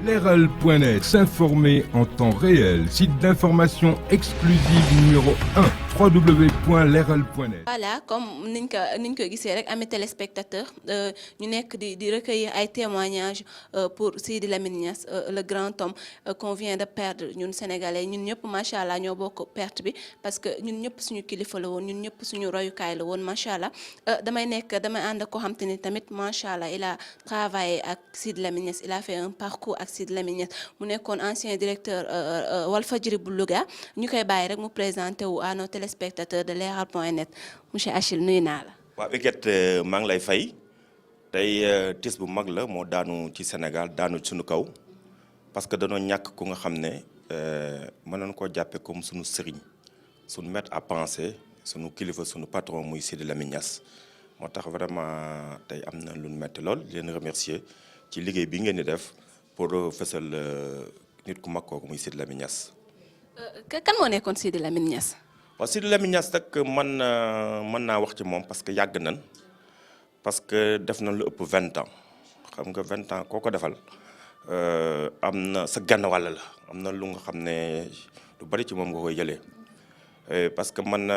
Leral.net, s'informer en temps réel. Site d'information exclusive numéro 1, www.leral.net. Voilà, comme niñ ko gisee rek ami téléspectateur ñu nekk di recueillir ay témoignages pour Sidi Lamine Niass, le grand homme qu'on vient de perdre ñun sénégalais ñun ñëpp macha allah ñoo bokk perte bi parce que ñun ñëpp suñu kilifa la woon ñun ñëpp suñu royukaay la woon macha allah damay ànd ak koo xam te ni tamit macha allah il a travaillé ak Sidi Lamine Niass, il a fait un parcours ak Sidi Lamine Niass mu nekkoon ancien directeur Walfadjri bu Louga ñu koy bàyyi rek mu présenté wu à nos téléspectateurs de Leral.net. monsieur Achille nuyu naa la. waaw Huguette maa ngi lay fay tey tiis bu mag la moo daanu ci Sénégal daanu suñu kaw parce que danoo ñàkk ku nga xam ne mën nañu koo jàppee comme suñu sëriñ suñu maître à penser suñu kilifa suñu patron muy Sidi Lamine Niass moo tax vraiment tey am na lu metti lool di leen remercier ci liggéey bi ngeen di def pour fësal nit ku mag kooku muy Sidi Lamine Niass. kan moo nekkoon Sidi Lamine Niass. waaw Sidi Lamine Niass nag mën naa wax ci moom parce que yàgg nañ parce que def na lu ëpp 20 ans xam nga 20 ans koo ko defal am na sa genn wàll la am na lu nga xam ne lu bari ci moom nga koy jëlee parce que man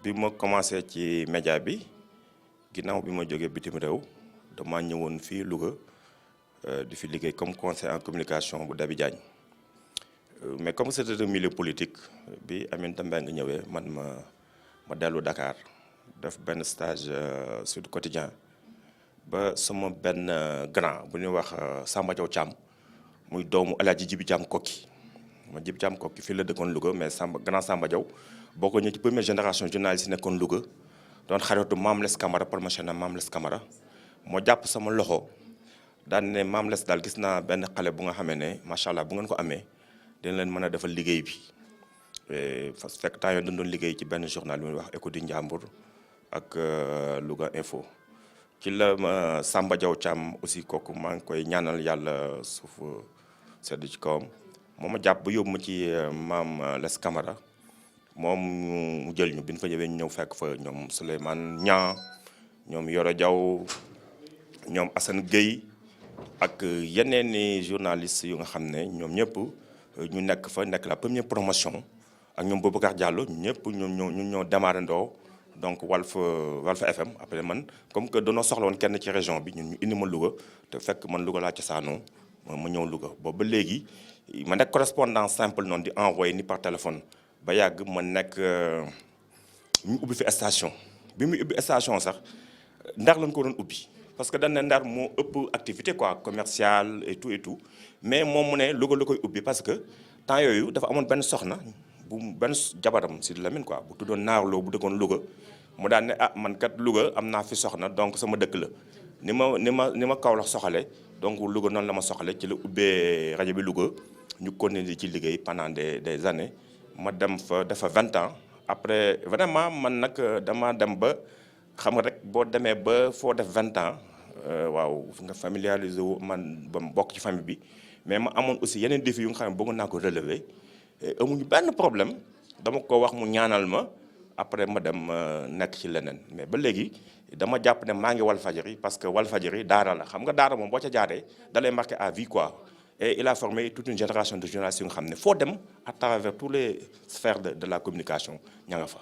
bi ma commencé ci média bi ginnaaw bi ma jógee bitim réew dama ñëwoon fii Louga di fi liggéey comme conseiller en communication bu Dabi Diagne. Mais comme c'était un milieu politique bi Aminata Mbengue ñëwee man ma dellu Dakar def benn stage Sud Quotidien ba sama benn grand bu ñuy wax Samba Diaw Thiam muy doomu El Hadji Djibi Thiam Kokki ma Djibi Thiam Kokki fii la dëkkoon Louga mais grand Samba Diaw boo ko ñëwee ci première génération journaliste yi nekkoon Louga doon xaritu Mame Less Camara promotionnaire Mame Less Camara moo jàpp sama loxo daan ne Mame Less daal gis naa benn xale bu nga xamee ne macha allah bu ngeen ko amee. dina leen mën a defal liggéey bi fekk temps yoo doon liggéey ci benn journal bi ñuy wax Écho du Njàmbur ak Louga Info ci la Samba Diaw Thiam aussi kooku maa ngi koy ñaanal yàlla suuf sedd ci kawam moo ma jàpp ba yóbbu ma ci Mame Less Camara moom mu jël ñu bi ñu fa ñëwee ñëw fekk fa ñoom Souleymane Niang ñoom Yoro Diaw ñoom Assane Gueye ak yeneen i journalistes yu nga xam ne ñoom ñëpp. ñu nekk fa nekk la première promotion ak ñoom Boubacar Diallo ñëpp ñun ñoo démarré ndoo donc Walf FM après man comme que danoo soxla woon kenn ci région bi ñun ñu indi ma Louga te fekk man Louga laa cosaanoo ma ñëw Louga boobu ba léegi ma nekk correspondant simple noonu di envoyé ni par téléphone ba yàgg ma nekk ñu ubbi fi station bi muy ubbi station sax Ndar lañ ko doon ubbi parce que dañ ne Ndar moo ëpp activité quoi commerciale et tout mais moom mu ne Louga la koy ubbi parce que temps yooyu dafa amoon benn soxna bu benn jabaram Sidi Lamine quoi bu tuddoon Naarloo bu dëkkoon Louga mu daan ne man kat Louga am naa fi soxna donc sama dëkk la ni ma Kaolack soxale donc Louga noonu la ma soxale ci la ubbee rajo bi Louga ñu continuer ci liggéey pendant des années ma dem fa dafa 20 ans après vraiment man nag dama dem ba xam nga rek boo demee ba foo def 20 ans waaw nga familiariser wu man ba bokk ci famille bi mais ma amoon aussi yeneen défis yu nga xam ne bëgg naa ko relever amuñu benn problème dama ko wax mu ñaanal ma après ma dem nekk ci leneen mais ba léegi dama jàpp ne maa ngi Walfadjri parce que Walfadjri daara la xam nga daara moom boo ca jaaree da lay marqué à vie quoi et il a formé toute une génération de journalistes yu nga xam ne foo dem à travers tous les sphères de la communication ña nga fa.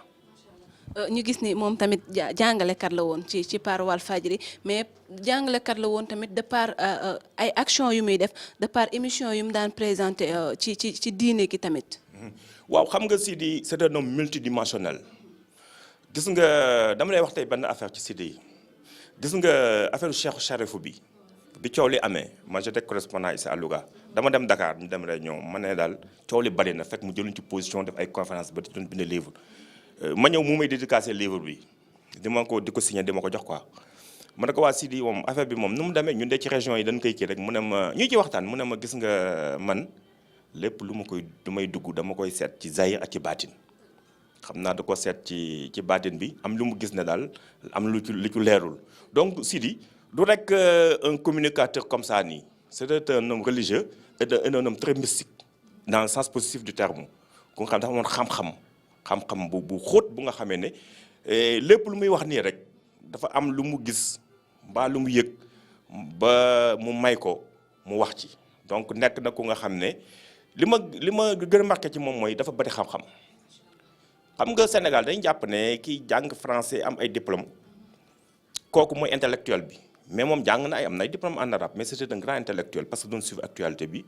ñu gis ni moom tamit jàngalekat la woon ci par Walfadjri mais jàngalekat la woon tamit de par ay action yu muy def de par émission yu mu daan présenté ci diine gi tamit. waaw xam nga Sidi c'est un homme multidimensionnel gis nga dama lay wax tey benn affaire ci Sidi yi gis nga affaire Cheikh Charifou bi coow li amee man j'étais correspondant ici à Louga dama dem Dakar ñu dem réunion ma ne daal coow li bari na fekk mu jëluñ ci position def ay conférence ba di doon bind livre. ma ñëw mu may dédicacé livre bi di ko signé di ma ko jox quoi ma ne ko waa Sidi moom affaire bi moom nu mu demee ñun de ci région yi dañ koy kii rek mu ne ma ñuy ci waxtaan mu ne ma gis nga man lépp lu may dugg dama koy seet ci zahir ak ci baatin xam naa da ko seet ci baatin bi am lu mu gis ne daal am lu ci leerul donc Sidi du rek un communicateur comme ça nii c'est un homme religieux et un homme très mystique dans le sens positif du terme ku nga xam dafa amoon xam-xam bu xóot bu nga xamee ne lépp lu muy wax nii rek dafa am lu mu gis mbaa lu mu yëg ba mu may ko mu wax ci donc nekk na ku nga xam ne li ma gën a marqué ci moom mooy dafa bari xam-xam xam nga Sénégal dañu jàpp ne kii jàng français am ay diplôme kooku mooy intellectuel bi mais moom jàng na am na ay diplôme en arabe mais c'était un grand intellectuel parce que doon suivre actualité bi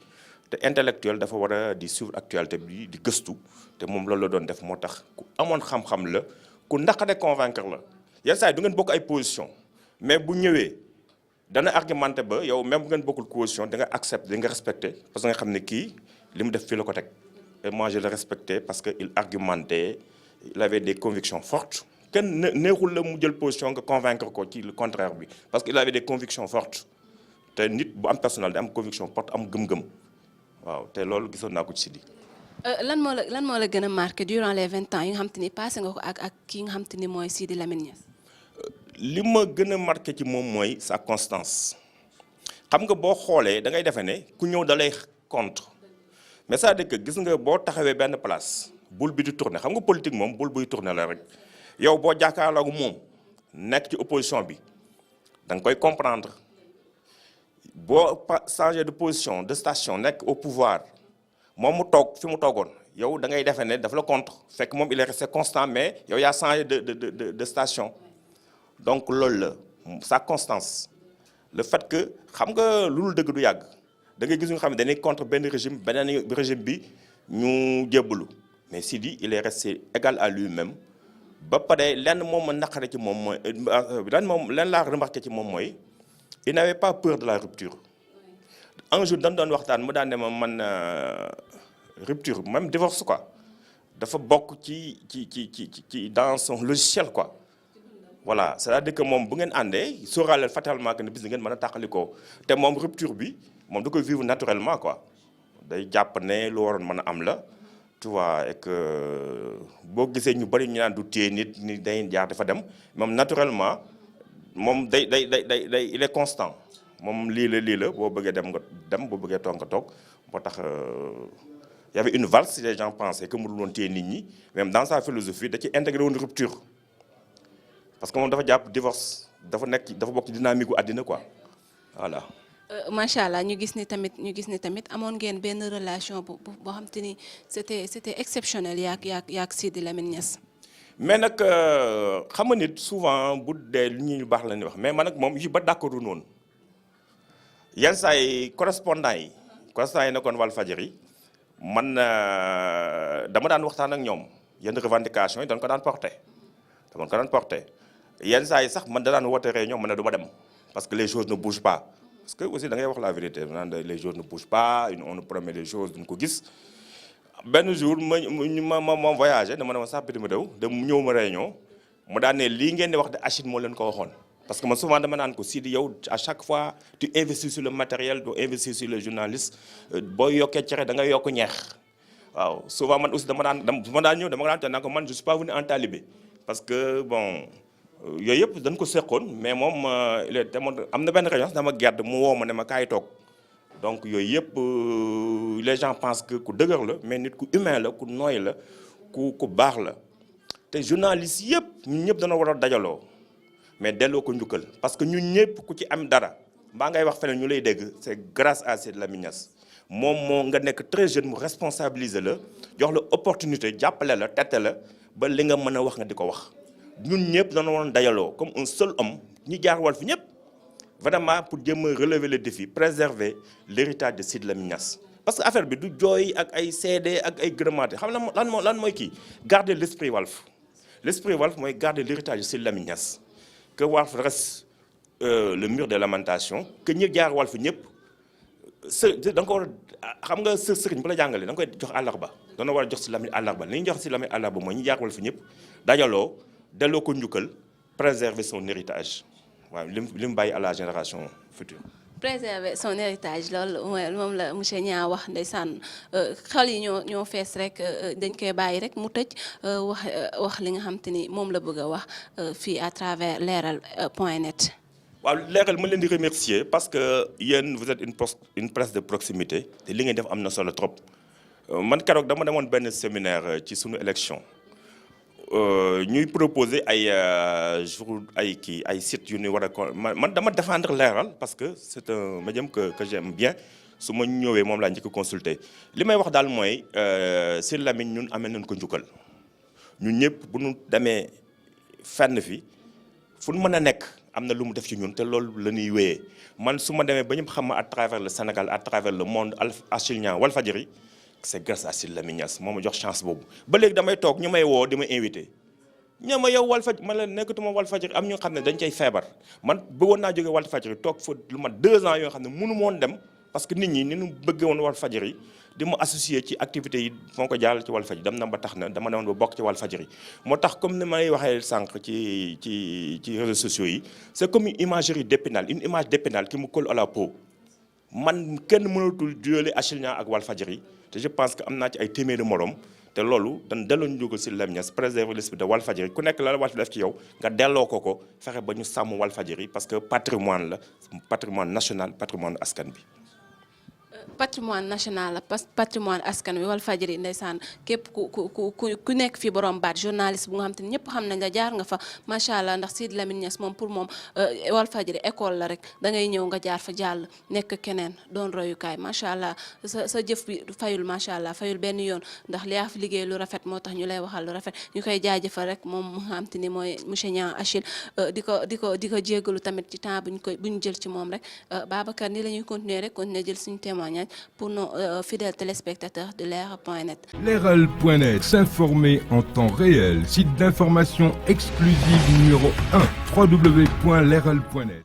te intellectuel dafa war a di suivre actualité bi di gëstu te moom loolu la doon def moo tax ku amoon xam-xam la ku naqare convaincre la yenn saa yi du ngeen bokk ay position mais bu ñëwee dana argumenté ba yow même bu ngeen bokkul position da nga accepté da nga respecté parce que nga xam ne kii li mu def fii la ko teg et moi je le respectais parce que il argumentait il avait des convictions fortes kenn neexul la mu jël position nga convaincre ko ci le contraire bi parce que il avait des convictions fortes te nit bu am personnel da am conviction forte am gëm-gëm waaw te loolu gisoon naa ko ci Sidi. lan moo la gën a marqué durant les 20 ans yi nga xam te ni passé nga ko ak kii nga xam te ni mooy Sidi Lamine Niass. li ma gën a marqué ci moom mooy sa constance xam nga boo xoolee da ngay defe ne ku ñëw da lay contre mais c'est-à-dire que gis nga boo taxawee benn place boule bi di tourner xam nga politique moom boule buy tourner la rek yow boo jàkkaarloo ak moom nekk ci opposition bi da nga koy comprendre boo changer de position de station nekk au pouvoir moom mu toog fi mu toogoon yow da ngay defe ne daf la contre fekk moom il est resté constant mais yow yaa changé de station donc loolu la sa constance le fait que xam nga lu dul dëgg du yàgg da ngay gis nga xam ne dañuy contre benn régime beneen régime bi ñu jébbalu mais Sidi il est resté égal à lui-même ba pare lenn moom ma naqare ci moom mooy lenn laa remarqué ci moom mooy il n'avait pas peur de la rupture un jour dañ doon waxtaan mu daan ne ma man rupture même divorce quoi dafa bokk ci dans son logiciel quoi voilà c'est-à-dire que moom bu ngeen àndee sóoraaleel fatalement que ne bis ngeen mën a tàqalikoo te moom rupture bi moom da koy vivre naturellement quoi day jàpp ne lu waroon mën a am la tu vois et que boo gisee ñu bari ñu naan du téye nit ni day jaar dafa dem moom naturellement moom day il est constant moom lii la boo bëggee dem nga dem boo bëggee toog nga toog moo tax y avait une valse si les gens pensaient que mënul woon téye nit ñi même dans sa philosophie da ci intégré woon rupture parce que moom dafa jàpp divorce dafa bokk ci dynamique gu àddina quoi voilà. macha allah ñu gis ni tamit amoon ngeen benn relation boo xam te ni c'était exceptionnel yaak Sidi Lamine Niass. mais nag xam nga nit souvent bu dee li ñu baax la ñuy wax mais man nag moom yu ba d'accord noonu yenn saa yi correspondant yi nekkoon Walfadjri man dama daan waxtaan ak ñoom yenn revendications yi dañ ko daan porté yenn saa yi sax man da daan woote réunion man ne du ma dem parce que les choses ne bougent pas parce que aussi da ngay wax la vérité naan les choses ne bougent pas on nous promet des choses duñ ko gis. benn jour ma voyagé dama ne ma sax biti ma dew dem ñëw ma réunion mu daan ne lii ngeen di wax de Achille moo leen ko waxoon parce que man souvent dama naan ko Sidi yow à chaque fois tu investis sur le matériel doo investir sur les journalistes boo yokkee cere da ngay yokk ñeex waaw souvent man aussi dama daan ñëw dama daan naan ko man je suis pas venu en talibé parce que bon yooyu yëpp dañ ko seqoon mais moom il est am na benn réunion dama gedd mu woo ma ne ma kaay toog donc yooyu yëpp les gens pensent que ku dëgër la mais nit ku humain la ku nooy la ku baax la te journalistes yëpp ñun ñëpp dana war a dajaloo mais delloo ko njukkal parce que ñun ñëpp ku ci am dara mbaa ngay wax feneen ñu lay dégg c'est grâce à Sidi Lamine Niass moom moo nga nekk très jeune mu responsabiliser la jox la opportunité jàppale la tette la ba li nga mën a wax nga di ko wax ñun ñëpp dana waroon dajaloo comme un seul homme ñi jaar Walf ñëpp vraiment pour jéem a relever le défi préserver l'héritage de Sidi Lamine Niass parce que affaire bi du jooy ak ay CD ak ay gërëmaate xam lan mooy kii garder l'esprit Walf mooy garder l'héritage de Sidi Lamine Niass que Walf reste le mur de lamentation que ñi jaar Walf ñëpp da nga ko war a xam nga sëriñ bu la jàngalee da nga koy jox àllarba dana war a jox Sidi Lamine àllarba li ñu jox Sidi Lamine àllarba mooy ñi jaar Walf ñëpp dajaloo delloo ko njukkal préserver son héritage waaw li mu bàyyi à la génération future. préserver son héritage loolu moom la monsieur Niang wax ndeysaan xel yi ñoo fees rek dañ koy bàyyi rek mu tëj wax li nga xam te ni moom la bëgg a wax fii à travers leral.net. waaw leeral ma leen di remercier parce que yéen vous êtes une presse de proximité te li ngeen def am na solo trop man keroog dama demoon benn séminaire ci sunu élection ñuy proposer ay jour ay sites yu ñu war a man dama défendre Leral parce que c'est un médium que j'aime bien su ma ñëwee moom laa njëkk a consulter li may wax daal mooy Sidy Lamine ñun amee nañ ko njukkal ñun ñëpp bu ñu demee fenn fi fu ñu mën a nekk am na lu mu def ci ñun te loolu la ñuy wéyee man su ma demee ba ñëpp xam ma à travers le Sénégal à travers le monde Achille Niang Walfadjri c'est grâce à Sidy Lamine Niass moo ma jox chance boobu ba léegi damay toog ñu may woo di ma invité ñoo ma yow Walfadjri man la nekkatuma Walfadjri am ñu xam ne dañ cay feebar man bëggoon naa jóge Walfadjri toog fa lu mat 2 ans yoo xam ne mënu moon dem parce que nit ñi ni ñu bëggee woon Walfadjri di ma associé ci activités yi moo ko jàll ci Walfadjri dem na ba tax na dama demoon ba bokk ci Walfadjri moo tax comme ni may waxee sànq ci réseaux sociaux yi c'est comme une imagerie d'Épinal une image d'Épinal qui me colle à la peau man kenn mënatul juyale Achille Niang ak Walfadjri te je pense que am naa ci ay téeméeri morom te loolu dañ delloo ñu jógal Sidy Lamine Niass préserver l'esprit de Walfadjri ku nekk la Walf def ci yow nga delloo ko fexe ba ñu sàmm Walfadjri parce que patrimoine la patrimoine national patrimoine askan bi. patrimoine national la patrimoine askan wi Walfadjri ndeysaan képp ku nekk fii borom baat journaliste bu nga xam te ne ñëpp xam nañ la jaar nga fa macha allah ndax Sidy Lamine Niass moom pour moom Walfadjri école la rek da ngay ñëw nga jaar fa jàll nekk keneen doon royukaay macha allah sa jëf bi fayul macha allah fayul benn yoon ndax li yaa fi liggéey lu rafet moo tax ñu lay waxal lu rafet ñu koy jaajëfal rek moom mu nga xam te ni mooy monsieur Niang Achille di ko jéggalu tamit ci temps bu ñu jël ci moom rek Babacar ni la ñuy continuer jël suñu témoignage pour nos fidèles téléspectateurs de Leral.net. Leral.net, s'informer en temps réel, site d'information exclusive numéro 1, www.leral.net.